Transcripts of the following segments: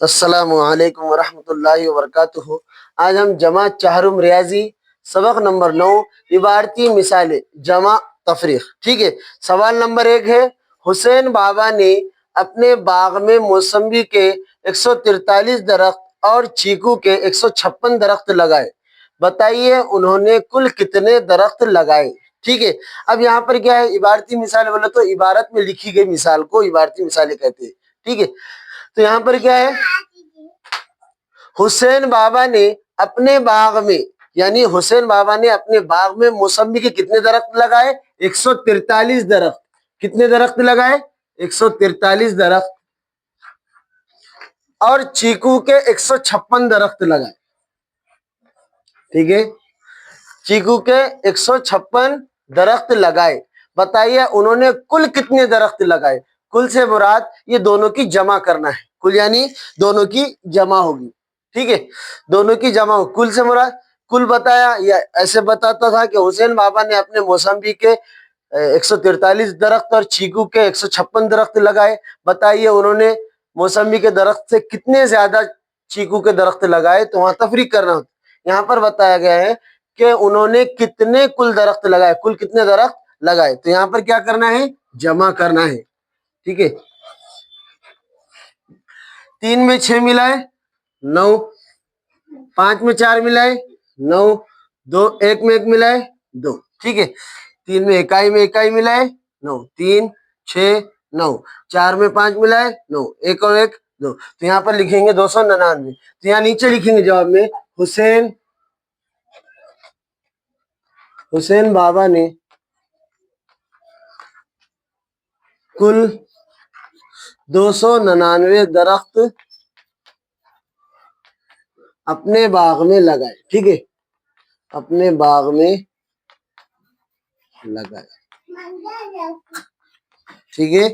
السلام علیکم ورحمۃ اللہ وبرکاتہ۔ آج ہم جمع چہارم ریاضی سبق نمبر 9 عبارتی مثالیں جمع تفریق، ٹھیک ہے۔ سوال نمبر 1 ہے، حسین بابا نے اپنے باغ میں موسمبی کے 143 درخت اور چیکو کے 156 درخت لگائے، بتائیے انہوں نے کل کتنے درخت لگائے، ٹھیک ہے۔ اب یہاں پر کیا ہے، عبارتی مثال بولے تو عبارت میں لکھی گئی مثال کو عبارتی مثالیں کہتے ہیں، ٹھیک ہے۔ تو یہاں پر کیا ہے، حسین بابا نے اپنے باغ میں، یعنی حسین بابا نے اپنے باغ میں موسمبی کے کتنے درخت لگائے؟ 143 درخت۔ کتنے درخت لگائے؟ 143 درخت۔ اور چیکو کے 156 درخت لگائے، ٹھیک ہے۔ چیکو کے 156 درخت لگائے، بتائیے انہوں نے کل کتنے درخت لگائے۔ کل سے مراد یہ دونوں کی جمع کرنا ہے، کل یعنی دونوں کی جمع ہوگی، ٹھیک ہے۔ دونوں کی جمع ہو، کل سے مراد کل بتایا، یا ایسے بتاتا تھا کہ حسین بابا نے اپنے موسمبی کے 143 درخت اور چیکو کے 156 درخت لگائے، بتائیے انہوں نے موسمبی کے درخت سے کتنے زیادہ چیکو کے درخت لگائے، تو وہاں تفریق کرنا ہوتا۔ یہاں پر بتایا گیا ہے کہ انہوں نے کتنے کل درخت لگائے، کل کتنے درخت لگائے، تو یہاں پر کیا کرنا ہے، جمع کرنا ہے، ٹھیک ہے۔ 3 میں 6 ملائے 9، 5 میں 4 ملائے 9، 1 میں 1 ملائے 2، ٹھیک ہے۔ 3 میں اکائی ملائے 9، 3 6 9، 4 میں 5 ملائے 9، 1 اور 1 2، تو یہاں پر لکھیں گے 299۔ تو یہاں نیچے لکھیں گے جواب میں، حسین بابا نے کل 299 درخت اپنے باغ میں لگائے، ٹھیک ہے، اپنے باغ میں لگائے، ٹھیک ہے۔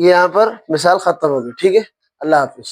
یہاں پر مثال ختم ہوگی، ٹھیک ہے۔ اللہ حافظ۔